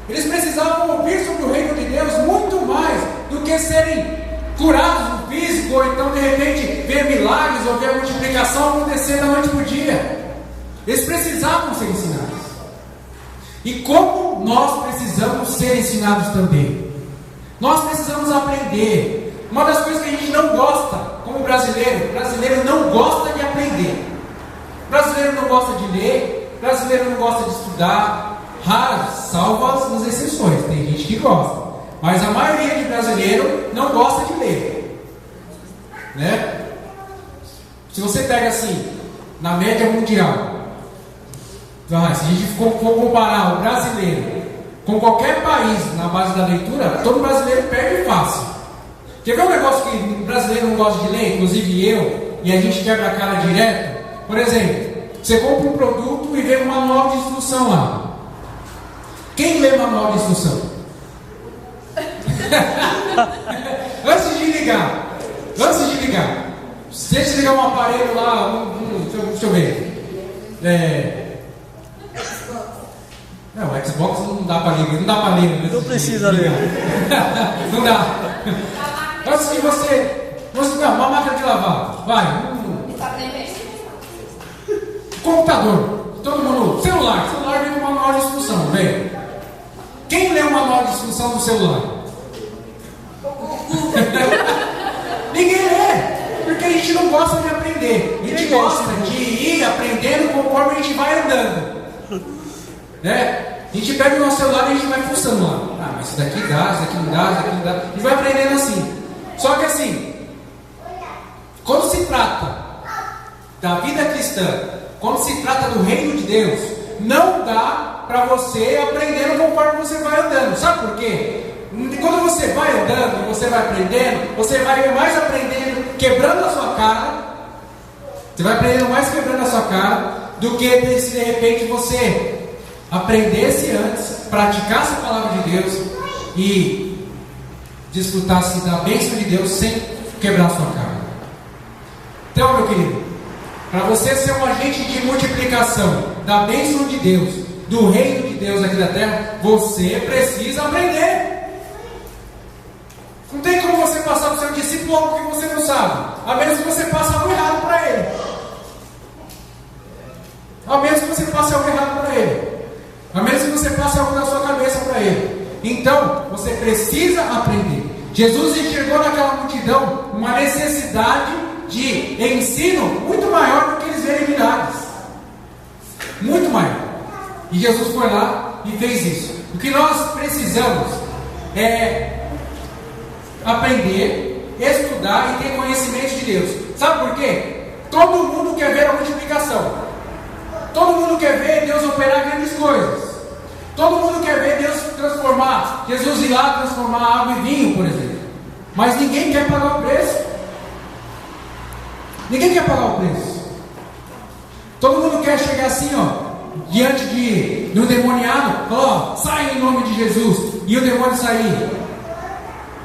Eles precisavam ouvir sobre o reino de Deus muito mais do que serem curados no físico, ou então de repente ver milagres ou ver a multiplicação acontecer da noite para o dia. Eles precisavam ser ensinados. E como nós precisamos ser ensinados também? Nós precisamos aprender. Uma das coisas que a gente não gosta, como brasileiro, o brasileiro não gosta de aprender. O brasileiro não gosta de ler, o brasileiro não gosta de estudar. Raras, salvo as exceções, tem gente que gosta. Mas a maioria de brasileiro não gosta de ler, né? Se você pega assim, na média mundial, se a gente for comparar o brasileiro com qualquer país na base da leitura, todo brasileiro perde fácil. Quer ver um negócio que o brasileiro não gosta de ler, inclusive eu, e a gente quebra a cara direto? Por exemplo, você compra um produto e vê um manual de instrução lá. Quem lê manual de instrução? Antes de ligar, se você ligar um aparelho lá, deixa eu ver. Não, o Xbox não dá para ler, Não precisa ler. Não dá. Antes de você não, uma máquina de lavar, vai. Computador, todo mundo, celular vem com manual de instrução, vem. Quem lê o manual de instrução do celular? Ninguém lê, porque a gente não gosta de aprender. A gente gosta de ir aprendendo conforme a gente vai andando, né? A gente pega o nosso celular e a gente vai fuçando lá. Ah, mas isso daqui dá, isso daqui não dá, isso daqui não dá. A gente vai aprendendo assim. Só que assim, quando se trata da vida cristã, quando se trata do reino de Deus, não dá para você aprendendo conforme você vai andando. Sabe por quê? Quando você vai andando, você vai aprendendo, você vai mais aprendendo quebrando a sua cara. Você vai aprendendo mais quebrando a sua cara do que se de repente você aprendesse antes, praticasse a palavra de Deus e desfrutasse da bênção de Deus sem quebrar a sua cara. Então, meu querido, para você ser um agente de multiplicação da bênção de Deus, do reino de Deus aqui da terra, você precisa aprender. Não tem como você passar para o seu discípulo algo que você não sabe, a menos que você passe algo errado para ele. A menos que você passe algo errado para ele. A menos que você passe algo na sua cabeça para ele. Então, você precisa aprender. Jesus enxergou naquela multidão uma necessidade de ensino muito maior do que eles verem milagres. Muito maior. E Jesus foi lá e fez isso. O que nós precisamos é aprender, estudar e ter conhecimento de Deus. Sabe por quê? Todo mundo quer ver a multiplicação. Todo mundo quer ver Deus operar grandes coisas. Todo mundo quer ver Deus transformar, Jesus ir lá transformar água em vinho, por exemplo. Mas ninguém quer pagar o preço. Ninguém quer pagar o preço. Todo mundo quer chegar assim, diante de um demoniado, sai em nome de Jesus, e o demônio sair.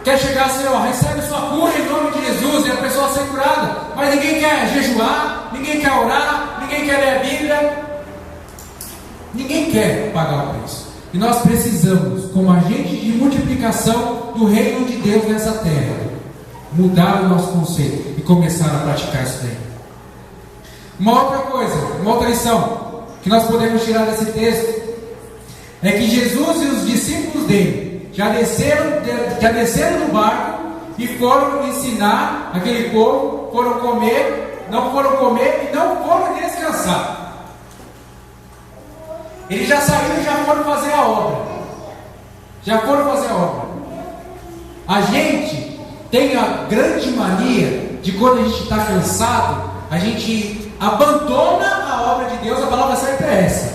Quer chegar assim, recebe sua cura em nome de Jesus, e a pessoa ser curada. Mas ninguém quer jejuar, ninguém quer orar, ninguém quer ler a Bíblia. Ninguém quer pagar o preço. E nós precisamos, como agente de multiplicação do reino de Deus nessa terra, mudar o nosso conceito e começar a praticar isso daí. Uma outra coisa, uma outra lição que nós podemos tirar desse texto é que Jesus e os discípulos dele já desceram do barco e foram ensinar aquele povo, não foram comer e não foram descansar. Eles já saíram e já foram fazer a obra. A gente tem a grande mania de, quando a gente está cansado, a gente abandona a obra de Deus. A palavra certa é essa.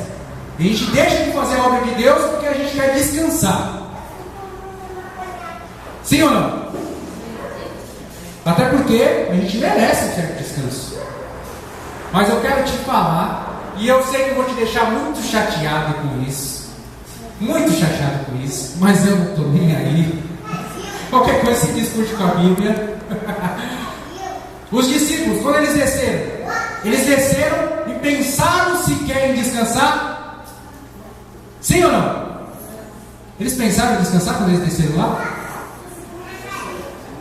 A gente deixa de fazer a obra de Deus porque a gente quer descansar. Sim ou não? Até porque a gente merece um certo descanso. Mas eu quero te falar, e eu sei que eu vou te deixar muito chateado com isso, mas eu não estou nem aí. Qualquer coisa se discute com a Bíblia. Os discípulos, quando eles desceram e pensaram se querem descansar? Sim ou não? Eles pensaram em descansar quando eles desceram lá?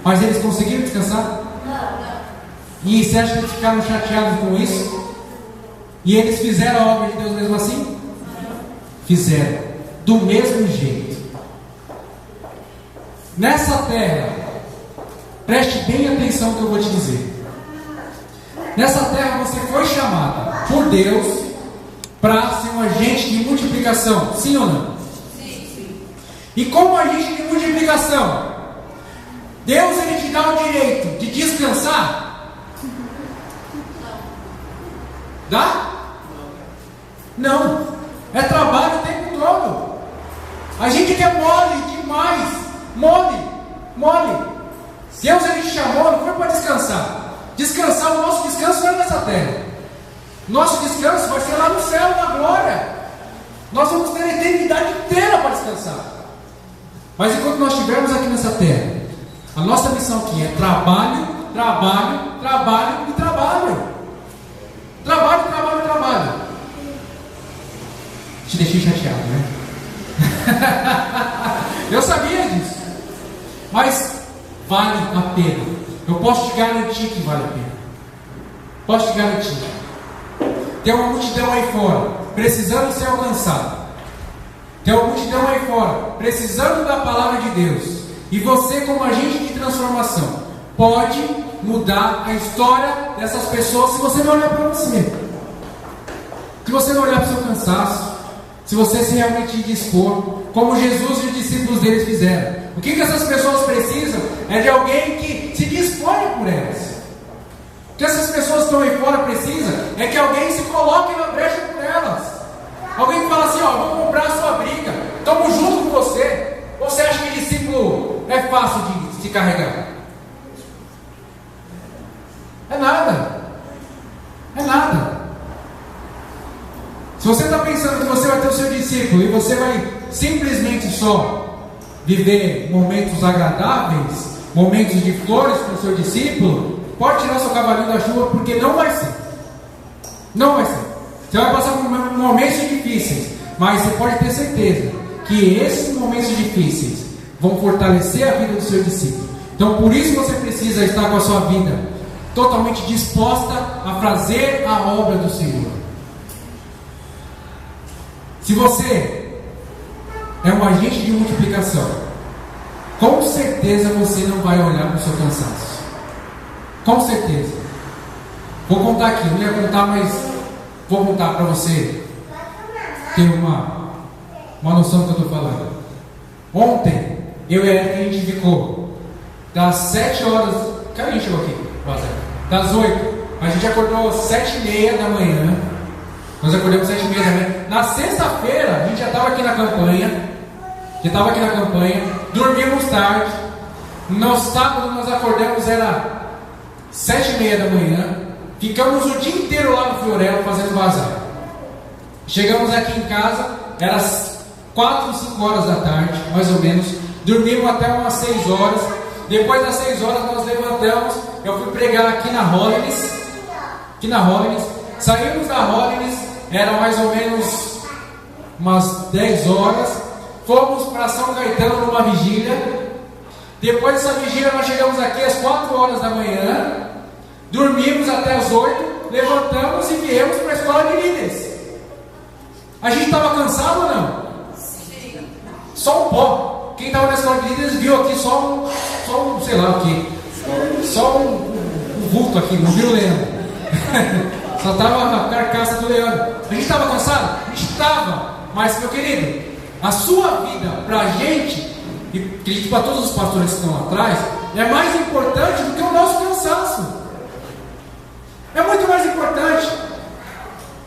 Mas eles conseguiram descansar? E você acha que eles ficaram chateados com isso? E eles fizeram a obra de Deus mesmo assim? Fizeram, do mesmo jeito. Nessa terra, preste bem atenção no que eu vou te dizer. Nessa terra você foi chamada por Deus para ser um agente de multiplicação, sim ou não? Sim. E como agente de multiplicação, Deus ele te dá o direito de descansar? Dá? Não. É trabalho o tempo todo. A gente quer mole demais. Mole. Deus ele te chamou, não foi para descansar. Descansar, o nosso descanso não é nessa terra. Nosso descanso vai ser lá no céu, na glória. Nós vamos ter a eternidade inteira para descansar. Mas enquanto nós estivermos aqui nessa terra, a nossa missão aqui é trabalho. Te deixei chateado, né? Eu sabia disso. Mas vale a pena. Eu posso te garantir que vale a pena. Posso te garantir. Tem uma multidão aí fora precisando ser alcançada. Tem uma multidão aí fora precisando da palavra de Deus. E você, como agente de transformação, pode mudar a história dessas pessoas se você não olhar para você. Se você não olhar para o seu cansaço. Se você se realmente dispor, como Jesus e os discípulos deles fizeram. O que essas pessoas precisam é de alguém que se dispõe por elas. O que essas pessoas que estão aí fora precisam é que alguém se coloque na brecha por elas. Alguém que fala assim, ó, vou comprar a sua briga, estamos junto com você. Ou você acha que discípulo é fácil de se carregar? É nada. Se você está pensando que você vai ter o seu discípulo e você vai simplesmente só viver momentos agradáveis, momentos de flores com o seu discípulo, pode tirar seu cavalinho da chuva, porque não vai ser. Não vai ser. Você vai passar por momentos difíceis, mas você pode ter certeza que esses momentos difíceis vão fortalecer a vida do seu discípulo. Então por isso você precisa estar com a sua vida totalmente disposta a fazer a obra do Senhor. Se você é um agente de multiplicação, com certeza você não vai olhar para o seu cansaço. Com certeza. Vou contar aqui, não ia contar, mas vou contar para você ter uma noção do que eu estou falando. Ontem, eu e a Erika, a gente ficou das 7 horas. Que a gente chegou aqui? Das 8. A gente acordou às 7h30 da manhã. Nós acordamos às 7h30 da manhã. Na sexta-feira, a gente já estava aqui na campanha. Dormimos tarde. No sábado, nós acordamos, era 7h30 da manhã. Ficamos o dia inteiro lá no Fiorello fazendo bazar. Chegamos aqui em casa, era 4, 5 horas da tarde, mais ou menos. Dormimos até umas 6 horas. Depois das 6 horas, nós levantamos. Eu fui pregar aqui na Hollins. Saímos da Hollins, era mais ou menos umas 10 horas. Fomos para São Caetano numa vigília. Depois dessa vigília, nós chegamos aqui às 4 horas da manhã. Dormimos até as 8. Levantamos e viemos para a escola de líderes. A gente estava cansado ou não? Sim. Só um pó. Quem estava na escola de líderes viu aqui só um sei lá o que. Só um vulto aqui, não viu o Leandro. Só estava a carcaça do Leandro. A gente estava cansado? A gente estava. Mas, meu querido, a sua vida para a gente, e acredito para todos os pastores que estão lá atrás, é mais importante do que o nosso cansaço. É muito mais importante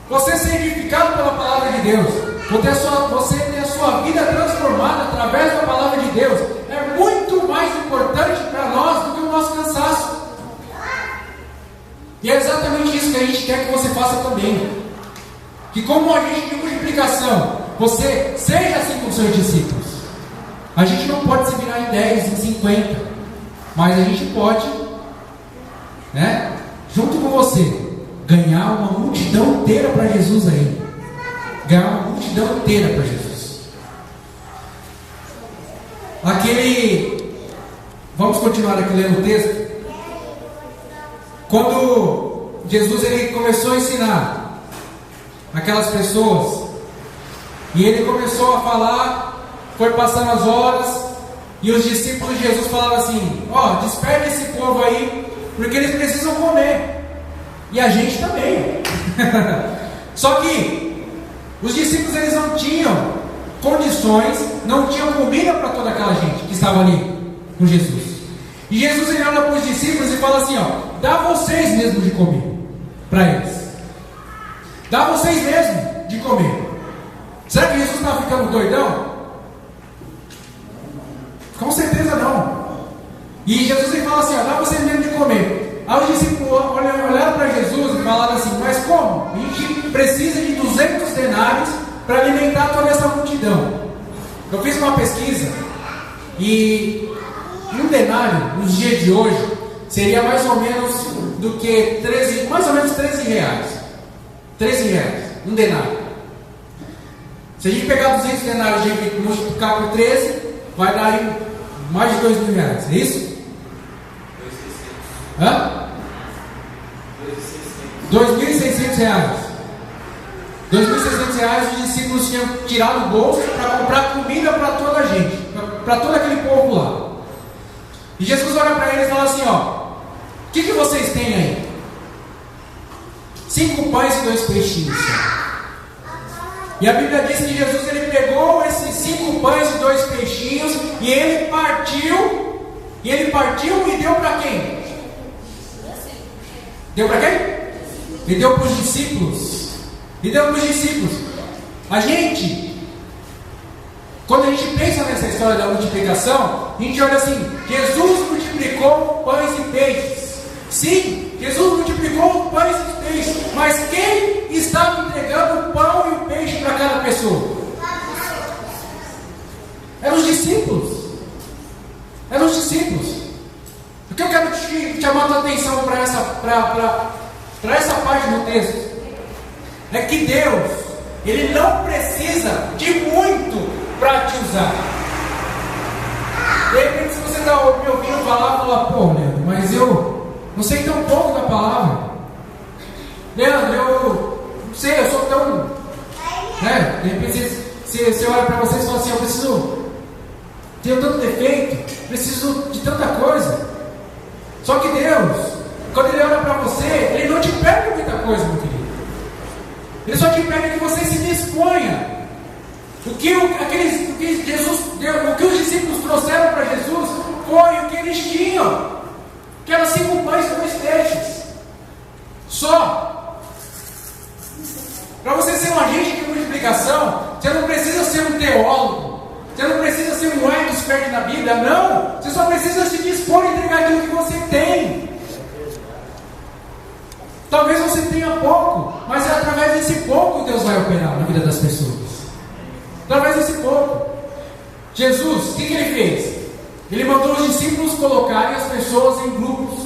você ser edificado pela palavra de Deus, você ter a sua vida transformada através da palavra de Deus. É muito mais importante para nós do que o nosso cansaço. E é exatamente isso que a gente quer que você faça também. Que como agente de multiplicação, você seja assim com os seus discípulos. A gente não pode se virar em 10, em 50, mas a gente pode, junto com você, ganhar uma multidão inteira para Jesus aí. Ganhar uma multidão inteira para Jesus. Vamos continuar aqui lendo o texto. Quando Jesus ele começou a ensinar aquelas pessoas, e ele começou a falar, foi passando as horas, e os discípulos de Jesus falavam assim: desperta esse povo aí, porque eles precisam comer, e a gente também. Só que os discípulos eles não tinham condições, não tinham comida para toda aquela gente que estava ali com Jesus. E Jesus ele olha para os discípulos e fala assim: dá vocês mesmo de comer para eles. Dá vocês mesmo de comer. Será que Jesus está ficando doidão? Com certeza não. E Jesus ele fala assim: dá vocês mesmo de comer. Aí os discípulos olharam para Jesus e falaram assim: mas como? A gente precisa de 200 denários para alimentar toda essa multidão. Eu fiz uma pesquisa e um denário nos dias de hoje seria mais ou menos do que 13 reais. 13 reais, um denário. Se a gente pegar 200 denários e multiplicar por 13, vai dar aí mais de 2 mil reais, é isso? 2.600 reais. 2.600 reais os discípulos tinham tirado do bolso para comprar comida para toda a gente, para todo aquele povo lá. E Jesus olha para eles e fala assim: o que vocês têm aí? 5 pães e 2 peixinhos. E a Bíblia diz que Jesus ele pegou esses 5 pães e 2 peixinhos e ele partiu e deu para quem? Deu para quem? Ele deu para os discípulos. A gente, quando a gente pensa nessa história da multiplicação, a gente olha assim: Jesus multiplicou pães e peixes. Sim, Jesus multiplicou pães e peixes, mas quem estava entregando o pão e o peixe para cada pessoa? Eram os discípulos. O que eu quero te chamar a tua atenção para essa parte do texto é que Deus, Ele não precisa de muito para te usar. De repente, se você está me ouvindo falar, pô, Leandro, mas eu não sei tão pouco da palavra. Leandro, eu não sei, eu sou tão... De repente, você olha para você e fala assim: tenho tanto defeito, preciso de tanta coisa. Só que Deus, quando Ele olha para você, Ele não te pede muita coisa, meu querido. Ele só te pede que você se disponha. O que os discípulos trouxeram para Jesus foi o que eles tinham, que eram 5 pães e 2 peixes. Só. Para você ser um agente de multiplicação, você não precisa ser um teólogo, você não precisa ser um expert na Bíblia, não. Você só precisa se dispor a entregar aquilo que você tem. Talvez você tenha pouco, mas é através desse pouco que Deus vai operar na vida das pessoas. Através desse pouco. Jesus, o que Ele fez? Ele mandou os discípulos colocarem as pessoas em grupos.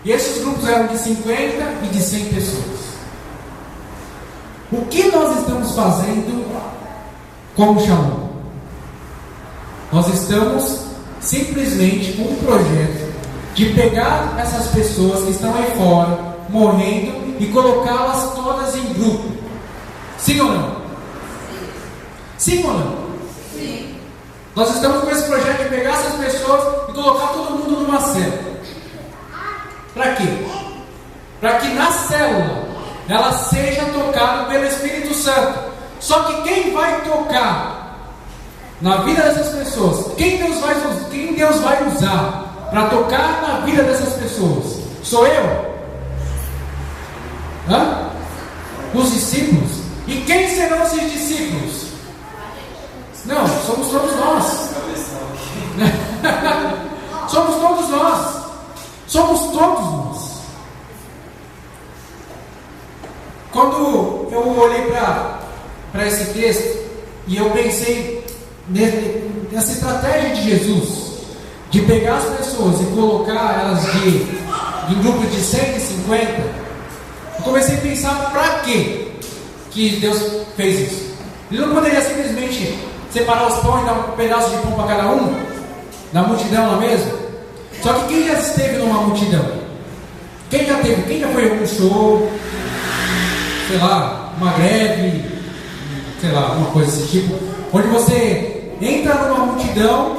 E esses grupos eram de 50 e de 100 pessoas. O que nós estamos fazendo como Shalom? Nós estamos simplesmente com um projeto de pegar essas pessoas que estão aí fora, morrendo, e colocá-las todas em grupo. Sim ou não? Sim ou não? Sim. Nós estamos com esse projeto de pegar essas pessoas e colocar todo mundo numa célula. Para quê? Para que na célula ela seja tocada pelo Espírito Santo. Só que quem vai tocar na vida dessas pessoas, quem Deus vai usar para tocar na vida dessas pessoas? Sou eu? Os discípulos? E quem serão esses discípulos? Não, somos todos nós. Somos todos nós. Somos todos nós. Quando eu olhei para esse texto e eu pensei nessa estratégia de Jesus de pegar as pessoas e colocar elas em grupos de 150, eu comecei a pensar para quê que Deus fez isso. Ele não poderia simplesmente separar os pães e dar um pedaço de pão para cada um? Na multidão lá mesmo? Só que quem já esteve numa multidão? Quem já teve? Quem já foi a um show? Sei lá, uma greve, sei lá, uma coisa desse tipo, onde você entra numa multidão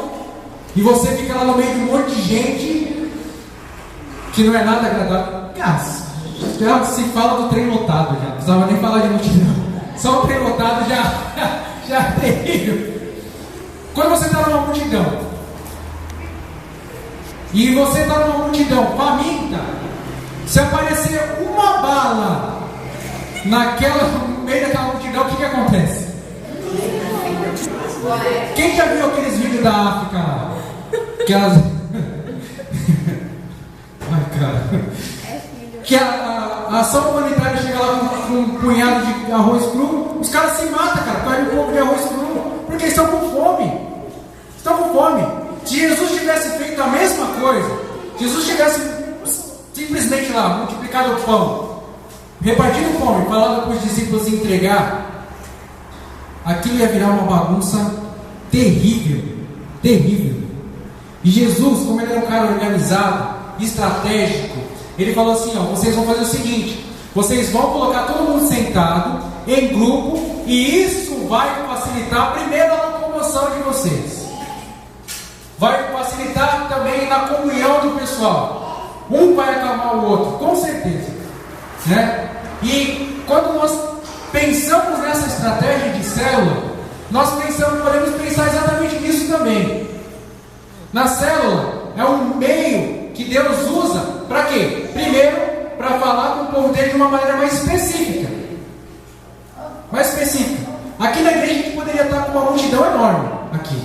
e você fica lá no meio de um monte de gente que não é nada agradável. Já se fala do trem lotado, já não precisava nem falar de multidão. Só o trem lotado já é terrível. Quando você está numa multidão e você está numa multidão faminta, se aparecer uma bala no meio daquela multidão, o que acontece? Quem já viu aqueles vídeos da África lá? Ai, cara. Que a ação humanitária chega lá com um punhado de arroz cru, os caras se matam, cara, perde um pouco de arroz cru, porque estão com fome. Estão com fome. Se Jesus tivesse feito a mesma coisa, Jesus tivesse simplesmente lá, multiplicado o pão, repartido o pão e falado para os discípulos entregar, aquilo ia virar uma bagunça terrível, terrível. E Jesus, como ele era um cara organizado, estratégico, ele falou assim, ó, vocês vão fazer o seguinte, vocês vão colocar todo mundo sentado, em grupo, e isso vai facilitar primeiro a locomoção de vocês. Vai facilitar também na comunhão do pessoal. Um vai acalmar o outro, com certeza, né? E quando nós pensamos nessa estratégia de célula, nós podemos pensar exatamente nisso também. Na célula é um meio que Deus usa para quê? Primeiro, para falar com o povo dele de uma maneira mais específica. Mais específica. Aqui na igreja a gente poderia estar com uma multidão enorme aqui.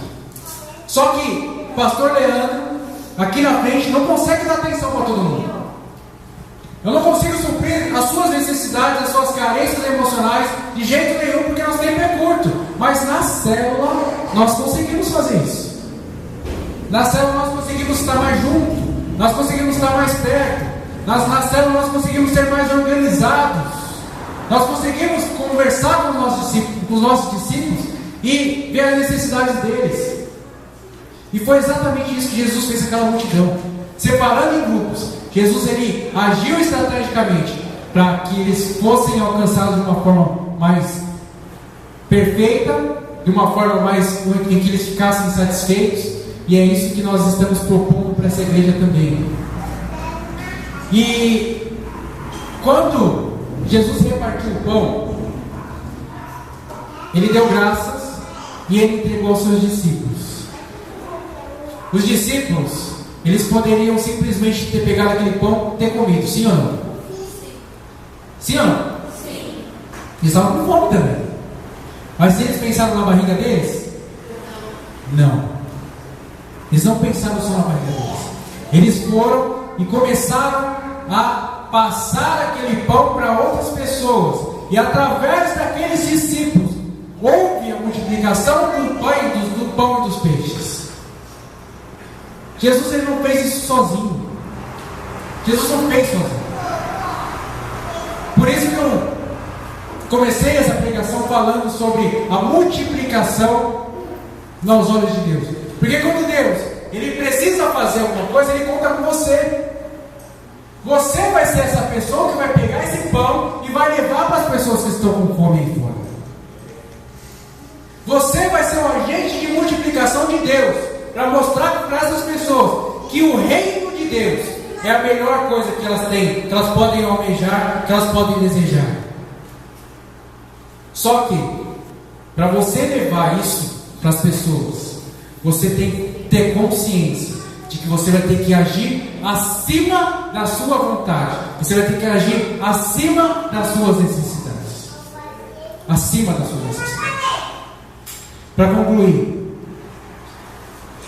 Só que o pastor Leandro, aqui na frente, não consegue dar atenção para todo mundo. Eu não consigo suprir as suas necessidades, as suas carências emocionais de jeito nenhum, porque nosso tempo é curto. Mas na célula nós conseguimos fazer isso. Na célula nós conseguimos estar mais juntos, nós conseguimos estar mais perto, na célula nós conseguimos ser mais organizados, nós conseguimos conversar com os nossos discípulos e ver as necessidades deles. E foi exatamente isso que Jesus fez com aquela multidão, separando em grupos. Jesus ele agiu estrategicamente para que eles fossem alcançados de uma forma mais perfeita, de uma forma mais em que eles ficassem satisfeitos. E é isso que nós estamos propondo para essa igreja também. E quando Jesus repartiu o pão, ele deu graças e ele entregou aos seus discípulos. Os discípulos, eles poderiam simplesmente ter pegado aquele pão e ter comido, sim ou não? Sim ou não? Sim. Eles estavam com fome também. Mas se eles pensaram na barriga deles? Não. Eles não pensaram só na barriga deles. Eles foram e começaram a passar aquele pão para outras pessoas. E através daqueles discípulos houve a multiplicação do pão e dos peixes. Jesus ele não fez isso sozinho. Jesus não fez sozinho. Por isso que eu comecei essa pregação falando sobre a multiplicação nos olhos de Deus. Porque quando Deus ele precisa fazer alguma coisa, ele conta com você. Você vai ser essa pessoa que vai pegar esse pão e vai levar para as pessoas que estão com fome aí fora. Você vai ser um agente de multiplicação de Deus, para mostrar para essas pessoas que o reino de Deus é a melhor coisa que elas têm, que elas podem almejar, que elas podem desejar. Só que, para você levar isso para as pessoas, você tem que ter consciência de que você vai ter que agir acima da sua vontade. Você vai ter que agir acima das suas necessidades. Acima das suas necessidades. Para concluir,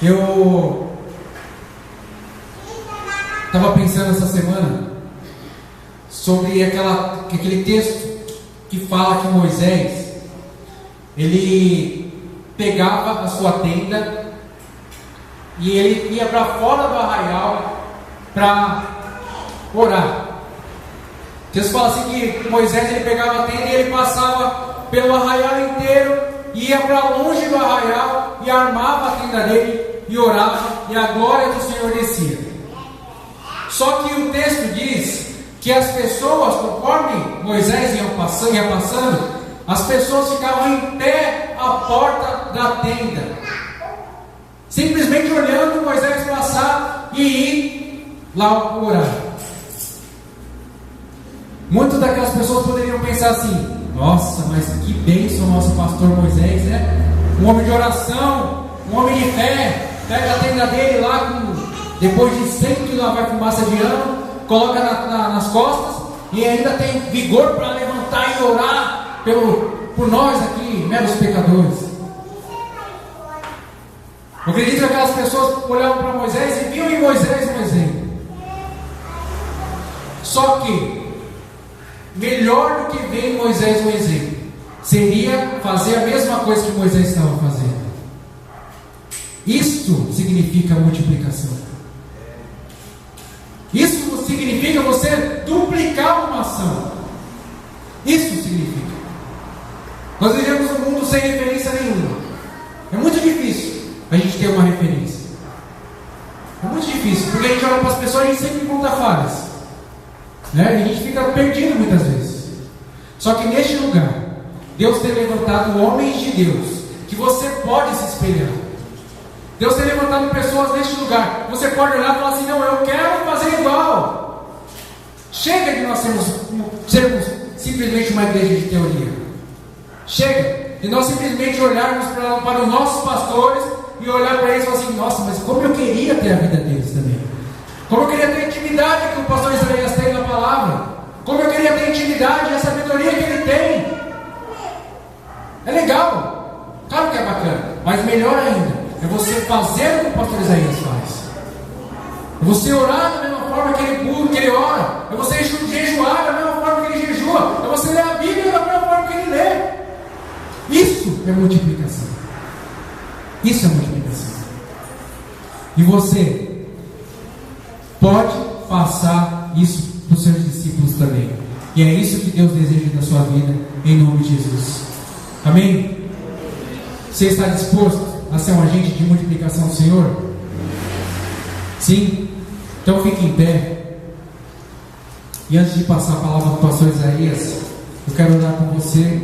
eu estava pensando essa semana sobre aquele texto que fala que Moisés ele pegava a sua tenda e ele ia para fora do arraial para orar. Jesus fala assim que Moisés ele pegava a tenda e ele passava pelo arraial inteiro ia para longe do arraial e armava a tenda dele e orava, e a glória do Senhor descia. Só que o texto diz que as pessoas, conforme Moisés ia passando, as pessoas ficavam em pé à porta da tenda, simplesmente olhando Moisés passar e ir lá orar. Muitas daquelas pessoas poderiam pensar assim: nossa, mas que bênção o nosso pastor Moisés, né? Um homem de oração, um homem de fé. Pega a tenda dele lá, depois de 100 kg de fumaça de ano, coloca nas costas e ainda tem vigor para levantar e orar por nós aqui, meros pecadores. Eu acredito que aquelas pessoas olhavam para Moisés e viam em Moisés um exemplo. Só que melhor do que ver em Moisés um exemplo seria fazer a mesma coisa que Moisés estava fazendo. Isso significa multiplicação. Isso significa você duplicar uma ação. Isso significa. Nós vivemos um mundo sem referência nenhuma. É muito difícil a gente ter uma referência. É muito difícil, porque a gente olha para as pessoas e a gente sempre encontra falhas, né? E a gente fica perdido muitas vezes. Só que neste lugar, Deus tem levantado homens de Deus que você pode se espelhar. Deus tem levantado pessoas neste lugar. Você pode olhar e falar assim: não, eu quero fazer igual. Chega de nós sermos simplesmente uma igreja de teoria. Chega de nós simplesmente olharmos para os nossos pastores e olhar para eles e falar assim: nossa, mas como eu queria ter a vida deles também. Como eu queria ter a intimidade que o pastor Isaías tem na palavra. Como eu queria ter a intimidade e a sabedoria que ele tem. É legal. Claro que é bacana. Mas melhor ainda é você fazer o que o pastor Isaías faz. É você orar da mesma forma que ele ora. É você jejuar da mesma forma que ele jejua. É você ler a Bíblia da mesma forma que ele lê. Isso é multiplicação. Isso é multiplicação. E você pode passar isso para os seus discípulos também. E é isso que Deus deseja da sua vida, em nome de Jesus. Amém? Você está disposto a ser um agente de multiplicação do Senhor? Sim? Então fique em pé. E antes de passar a palavra para o pastor Isaías, eu quero orar com você.